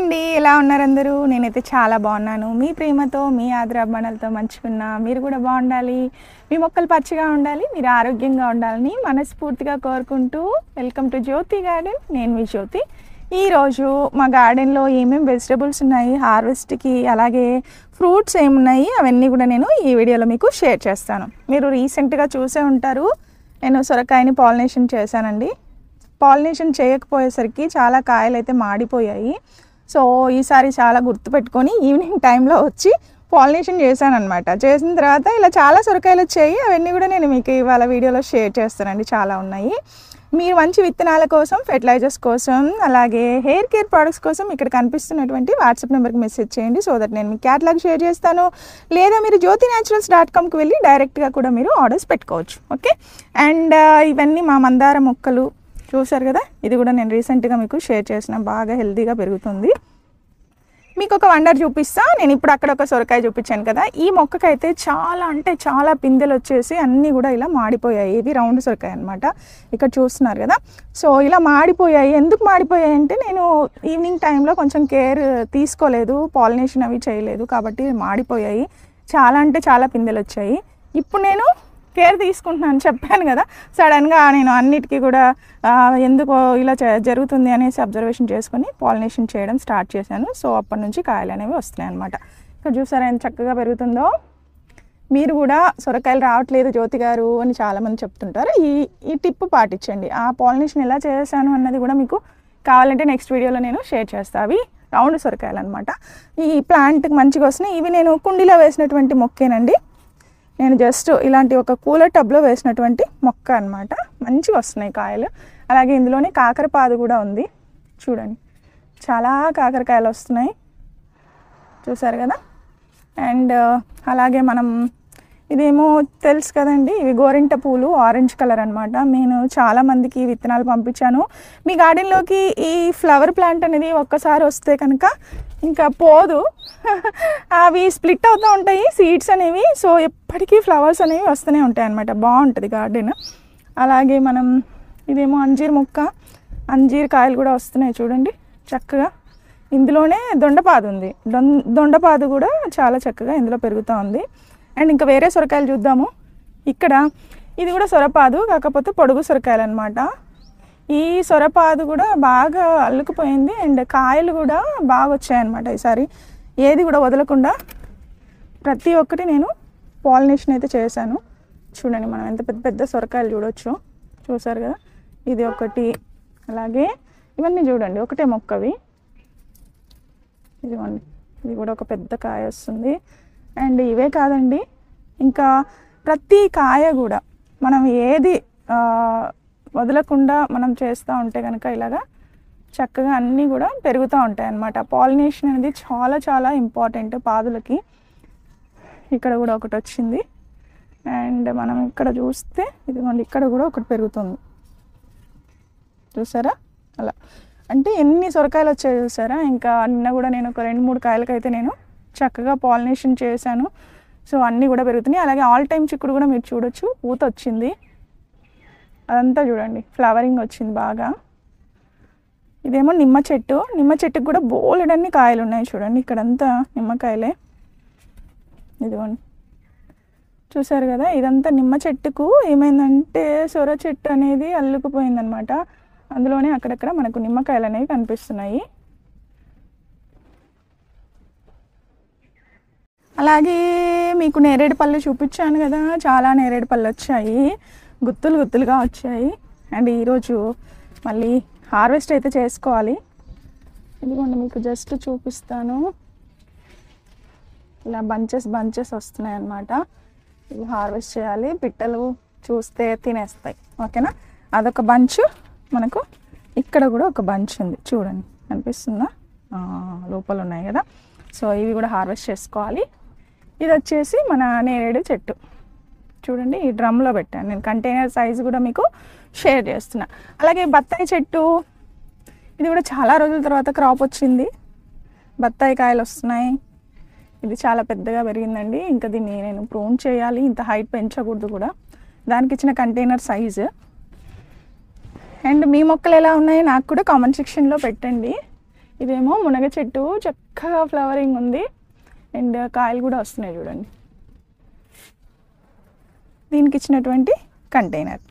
అండి, ఎలా ఉన్నారు అందరూ? నేనైతే చాలా బాగున్నాను. మీ ప్రేమతో, మీ ఆదరాభిమానాలతో మంచిగున్నా. మీరు కూడా బాగుండాలి, మీ మొక్కలు పచ్చిగా ఉండాలి, మీరు ఆరోగ్యంగా ఉండాలని మనస్ఫూర్తిగా కోరుకుంటూ వెల్కమ్ టు జ్యోతి గార్డెన్. నేను మీ జ్యోతి. ఈరోజు మా గార్డెన్లో ఏమేమి వెజిటబుల్స్ ఉన్నాయి హార్వెస్ట్కి, అలాగే ఫ్రూట్స్ ఏమున్నాయి అవన్నీ కూడా నేను ఈ వీడియోలో మీకు షేర్ చేస్తాను. మీరు రీసెంట్గా చూసే ఉంటారు, నేను సొరకాయని పాలినేషన్ చేశానండి. పాలినేషన్ చేయకపోయేసరికి చాలా కాయలు అయితే మాడిపోయాయి. సో ఈసారి చాలా గుర్తుపెట్టుకొని ఈవినింగ్ టైంలో వచ్చి పాలినేషన్ చేశాను అనమాట. చేసిన తర్వాత ఇలా చాలా సొరకాయలు వచ్చాయి. అవన్నీ కూడా నేను మీకు ఇవాళ వీడియోలో షేర్ చేస్తానండి. చాలా ఉన్నాయి. మీరు మంచి విత్తనాల కోసం, ఫెర్టిలైజర్స్ కోసం, అలాగే హెయిర్ కేర్ ప్రోడక్ట్స్ కోసం ఇక్కడ కనిపిస్తున్నటువంటి వాట్సాప్ నెంబర్కి మెసేజ్ చేయండి. సో దట్ నేను మీ క్యాటలాగ్ షేర్ చేస్తాను. లేదా మీరు jyotinnaturals.comకి వెళ్ళి డైరెక్ట్గా కూడా మీరు ఆర్డర్స్ పెట్టుకోవచ్చు. ఓకే. అండ్ ఇవన్నీ మా మందార మొక్కలు చూసారు కదా. ఇది కూడా నేను రీసెంట్గా మీకు షేర్ చేసిన, బాగా హెల్తీగా పెరుగుతుంది. మీకు ఒక వండర్ చూపిస్తా. నేను ఇప్పుడు అక్కడ ఒక సొరకాయ చూపించాను కదా, ఈ మొక్కకైతే చాలా అంటే చాలా పిందెలు వచ్చేసి అన్నీ కూడా ఇలా మాడిపోయాయి. ఇది రౌండ్ సొరకాయ అనమాట, ఇక్కడ చూస్తున్నారు కదా. సో ఇలా మాడిపోయాయి. ఎందుకు మాడిపోయాయి అంటే నేను ఈవినింగ్ టైంలో కొంచెం కేర్ తీసుకోలేదు, పాలినేషన్ అవి చేయలేదు, కాబట్టి మాడిపోయాయి. చాలా అంటే చాలా పిందెలు వచ్చాయి. ఇప్పుడు నేను కేర్ తీసుకుంటున్నాను, చెప్పాను కదా. సడన్గా నేను అన్నిటికీ కూడా ఎందుకు ఇలా జరుగుతుంది అనేసి అబ్జర్వేషన్ చేసుకొని పాలినేషన్ చేయడం స్టార్ట్ చేశాను. సో అప్పటి నుంచి కాయలు అనేవి వస్తున్నాయి అనమాట. ఇక్కడ చూసారా ఎంత చక్కగా పెరుగుతుందో. మీరు కూడా సొరకాయలు రావట్లేదు జ్యోతి గారు అని చాలామంది చెప్తుంటారు. ఈ టిప్ పాటించండి. ఆ పాలినేషన్ ఎలా చేశాను అన్నది కూడా మీకు కావాలంటే నెక్స్ట్ వీడియోలో నేను షేర్ చేస్తాను. అవి రౌండ్ సొరకాయలు అనమాట. ఈ ప్లాంట్కి మంచిగా వస్తున్నాయి. ఇవి నేను కుండీలో వేసినటువంటి మొక్కేనండి. నేను జస్ట్ ఇలాంటి ఒక కూలర్ టబ్లో వేసినటువంటి మొక్క అనమాట. మంచిగా వస్తున్నాయి కాయలు. అలాగే ఇందులోనే కాకరపాదు కూడా ఉంది, చూడండి. చాలా కాకరకాయలు వస్తున్నాయి, చూసారు కదా. అండ్ అలాగే మనం ఇదేమో తెలుసు కదండి, ఇవి గోరింట పూలు, ఆరెంజ్ కలర్ అనమాట. నేను చాలామందికి విత్తనాలు పంపించాను. మీ గార్డెన్లోకి ఈ ఫ్లవర్ ప్లాంట్ అనేది ఒక్కసారి వస్తే కనుక ఇంకా పోదు. అవి స్ప్లిట్ అవుతూ ఉంటాయి సీడ్స్ అనేవి. సో ఎప్పటికీ ఫ్లవర్స్ అనేవి వస్తూనే ఉంటాయి అన్నమాట. బాగుంటుంది గార్డెన్. అలాగే మనం ఇదేమో అంజీర్ మొక్క, అంజీర్ కాయలు కూడా వస్తున్నాయి చూడండి చక్కగా. ఇందులోనే దొండపాదు ఉంది. దొండపాదు కూడా చాలా చక్కగా ఇందులో పెరుగుతూ ఉంది. అండ్ ఇంకా వేరే సొరకాయలు చూద్దాము. ఇక్కడ ఇది కూడా సొరపాదు, కాకపోతే పొడుగు సొరకాయలు అనమాట. ఈ సొరపాదు కూడా బాగా అల్లుకుపోయింది. అండ్ కాయలు కూడా బాగా వచ్చాయన్నమాట ఈసారి. ఏది కూడా వదలకుండా ప్రతి ఒక్కటి నేను పాలినేషన్ అయితే చేశాను. చూడండి, మనం ఎంత పెద్ద పెద్ద సొరకాయలు చూడొచ్చు, చూసారు కదా. ఇది ఒకటి, అలాగే ఇవన్నీ చూడండి ఒకటే మొక్కవి. ఇదిగోండి, ఇది కూడా ఒక పెద్ద కాయ వస్తుంది. అండ్ ఇవే కాదండి, ఇంకా ప్రతి కాయ కూడా మనం ఏది వదలకుండా మనం చేస్తూ ఉంటే కనుక ఇలాగా చక్కగా అన్నీ కూడా పెరుగుతూ ఉంటాయి అన్నమాట. పాలినేషన్ అనేది చాలా చాలా ఇంపార్టెంట్ పాదులకి. ఇక్కడ కూడా ఒకటి వచ్చింది. అండ్ మనం ఇక్కడ చూస్తే ఇదిగోండి, ఇక్కడ కూడా ఒకటి పెరుగుతుంది, చూసారా. అలా అంటే ఎన్ని సొరకాయలు వచ్చాయి చూసారా. ఇంకా నిన్న కూడా నేను ఒక 2-3 కాయలకైతే నేను చక్కగా పాలినేషన్ చేశాను. సో అన్నీ కూడా పెరుగుతున్నాయి. అలాగే ఆల్ టైమ్ చిక్కుడు కూడా మీరు చూడొచ్చు, పూత వచ్చింది. అదంతా చూడండి, ఫ్లవరింగ్ వచ్చింది బాగా. ఇదేమో నిమ్మ చెట్టు. నిమ్మ చెట్టుకు కూడా బోలెడన్ని కాయలు ఉన్నాయి చూడండి. ఇక్కడంతా నిమ్మకాయలే, ఇదిగోండి చూసారు కదా. ఇదంతా నిమ్మ చెట్టుకు ఏమైందంటే సొర చెట్టు అనేది అల్లుకుపోయిందనమాట. అందులోనే అక్కడక్కడ మనకు నిమ్మకాయలు అనేవి కనిపిస్తున్నాయి. అలాగే మీకు నేరేడు పళ్ళు చూపించాను కదా, చాలా నేరేడు పళ్ళు వచ్చాయి, గుత్తులు గుత్తులుగా వచ్చాయి. అండ్ ఈరోజు మళ్ళీ హార్వెస్ట్ అయితే చేసుకోవాలి. ఇదిగోండి మీకు జస్ట్ చూపిస్తాను. ఇలా బంచెస్ వస్తున్నాయి అన్నమాట. ఇవి హార్వెస్ట్ చేయాలి. పిట్టలు చూస్తే తినేస్తాయి, ఓకేనా. అదొక బంచ్. మనకు ఇక్కడ కూడా ఒక బంచ్ ఉంది, చూడండి కనిపిస్తుందా, లోపల ఉన్నాయి కదా. సో ఇవి కూడా హార్వెస్ట్ చేసుకోవాలి. ఇది వచ్చేసి మన నేరేడు చెట్టు, చూడండి. ఈ డ్రమ్లో పెట్టాను నేను, కంటైనర్ సైజు కూడా మీకు షేర్ చేస్తున్నా. అలాగే బత్తాయి చెట్టు, ఇది కూడా చాలా రోజుల తర్వాత క్రాప్ వచ్చింది. బత్తాయి కాయలు వస్తున్నాయి. ఇది చాలా పెద్దగా పెరిగిందండి. ఇంకా దీన్ని నేను ప్రూన్ చేయాలి, ఇంత హైట్ పెంచకూడదు కూడా. దానికి ఇచ్చిన కంటైనర్ సైజు. అండ్ మీ మొక్కలు ఎలా ఉన్నాయి నాకు కూడా కామెంట్ సెక్షన్లో పెట్టండి. ఇదేమో మునగ చెట్టు, చక్కగా ఫ్లవరింగ్ ఉంది అండ్ కాయలు కూడా వస్తున్నాయి చూడండి. దీనికి ఇచ్చినటువంటి కంటైనర్.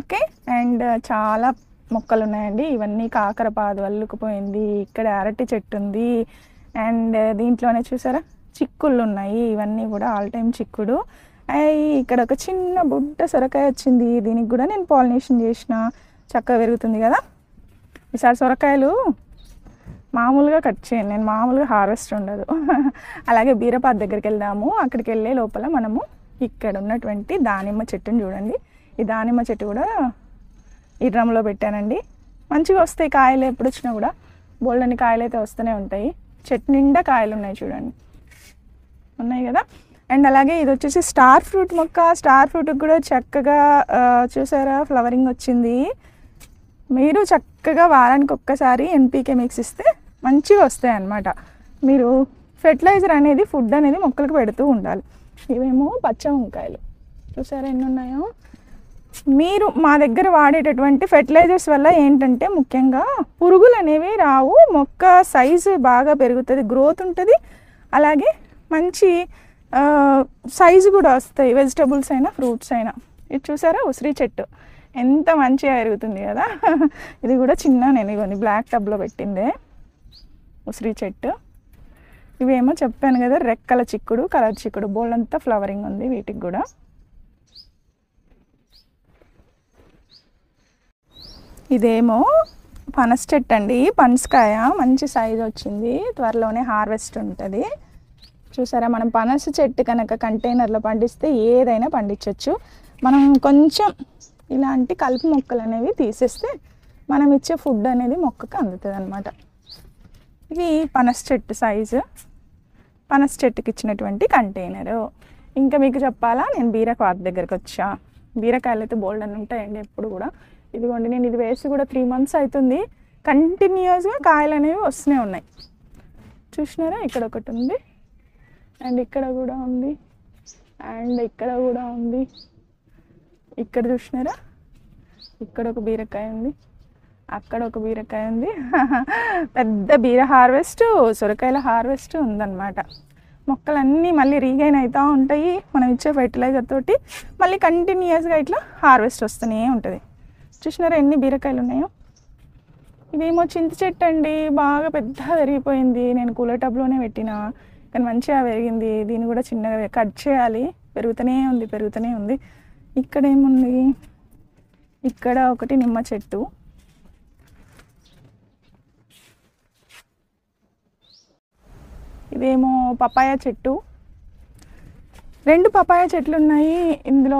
ఓకే, అండ్ చాలా మొక్కలు ఉన్నాయండి. ఇవన్నీ కాకరపాదు అల్లుకుపోయింది. ఇక్కడ అరటి చెట్టు ఉంది అండ్ దీంట్లోనే చూసారా చిక్కుళ్ళు ఉన్నాయి. ఇవన్నీ కూడా ఆల్ టైమ్ చిక్కుడు. ఇక్కడ ఒక చిన్న బుడ్డ సొరకాయ వచ్చింది. దీనికి కూడా నేను పాలినేషన్ చేసిన, చక్కగా పెరుగుతుంది కదా. ఈసారి సొరకాయలు మామూలుగా కట్ చేయను నేను, మామూలుగా హార్వెస్ట్ ఉండదు. అలాగే బీరపాదు దగ్గరికి వెళ్దాము. అక్కడికి వెళ్ళే లోపల మనము ఇక్కడ ఉన్నటువంటి దానిమ్మ చెట్టుని చూడండి. ఈ దానిమ్మ చెట్టు కూడా ఈ డ్రమ్లో పెట్టానండి. మంచిగా వస్తాయి కాయలు, ఎప్పుడు వచ్చినా కూడా బోల్డని కాయలు అయితే వస్తూనే ఉంటాయి. చెట్టు నిండా కాయలు ఉన్నాయి చూడండి, ఉన్నాయి కదా. అండ్ అలాగే ఇది వచ్చేసి స్టార్ ఫ్రూట్ మొక్క. స్టార్ ఫ్రూట్కి కూడా చక్కగా చూసారా ఫ్లవరింగ్ వచ్చింది. మీరు చక్కగా వారానికి ఒక్కసారి ఎన్పీకే మిక్స్ ఇస్తే మంచిగా వస్తాయి అన్నమాట. మీరు ఫెర్టిలైజర్ అనేది, ఫుడ్ అనేది మొక్కలకు పెడుతూ ఉండాలి. ఇవేమో పచ్చ వంకాయలు చూసారా ఎన్ని ఉన్నాయో. మీరు మా దగ్గర వాడేటటువంటి ఫెర్టిలైజర్స్ వల్ల ఏంటంటే ముఖ్యంగా పురుగులు అనేవి రావు, మొక్క సైజు బాగా పెరుగుతుంది, గ్రోత్ ఉంటుంది, అలాగే మంచి సైజు కూడా వస్తాయి, వెజిటబుల్స్ అయినా ఫ్రూట్స్ అయినా. ఇది చూసారా ఉసిరి చెట్టు ఎంత మంచిగా పెరుగుతుంది కదా. ఇది కూడా చిన్న నేను ఇవన్నీ బ్లాక్ టబ్లో పెట్టిందే ఉసిరి చెట్టు. ఇవేమో చెప్పాను కదా రెక్కల చిక్కుడు, కలర్ చిక్కుడు, బోల్డ్ అంతా ఫ్లవరింగ్ ఉంది వీటికి కూడా. ఇదేమో పనస చెట్టు అండి, పనసకాయ మంచి సైజు వచ్చింది, త్వరలోనే హార్వెస్ట్ ఉంటుంది. చూసారా మనం పనస చెట్టు కనుక కంటైనర్లో పండిస్తే ఏదైనా పండించవచ్చు. మనం కొంచెం ఇలాంటి కలుపు మొక్కలు అనేవి తీసేస్తే మనం ఇచ్చే ఫుడ్ అనేది మొక్కకు అందుతుంది అన్నమాట. ఇది పనస చెట్టు సైజు, పనస చెట్టుకి ఇచ్చినటువంటి కంటైనరు. ఇంకా మీకు చెప్పాలా, నేను బీరపాదు దగ్గరికి వచ్చా. బీరకాయలు అయితే బోల్డ్ అని ఉంటాయండి ఎప్పుడు కూడా. ఇదిగోండి నేను ఇది వేసి కూడా 3 months అవుతుంది, కంటిన్యూస్గా కాయలు అనేవి వస్తూనే ఉన్నాయి. చూసినారా ఇక్కడ ఒకటి ఉంది అండ్ ఇక్కడ కూడా ఉంది అండ్ ఇక్కడ కూడా ఉంది. ఇక్కడ చూసినారా ఇక్కడ ఒక బీరకాయ ఉంది, అక్కడ ఒక బీరకాయ ఉంది. పెద్ద బీర హార్వెస్ట్, సొరకాయల హార్వెస్ట్ ఉందన్నమాట. మొక్కలన్నీ మళ్ళీ రీగైన్ అవుతూ ఉంటాయి మనం ఇచ్చే ఫెర్టిలైజర్ తోటి. మళ్ళీ కంటిన్యూస్గా ఇట్లా హార్వెస్ట్ వస్తూనే ఉంటుంది. చూసినారా ఎన్ని బీరకాయలు ఉన్నాయో. ఇదేమో చింత చెట్టు అండి, బాగా పెద్దగా పెరిగిపోయింది. నేను కూలర్ టబ్లోనే పెట్టిన, కానీ మంచిగా పెరిగింది. దీన్ని కూడా చిన్నగా కట్ చేయాలి, పెరుగుతూనే ఉంది పెరుగుతూనే ఉంది. ఇక్కడ ఏముంది, ఇక్కడ ఒకటి నిమ్మ చెట్టు, ఇదేమో పపాయ చెట్టు. 2 పపాయ చెట్లు ఉన్నాయి ఇందులో.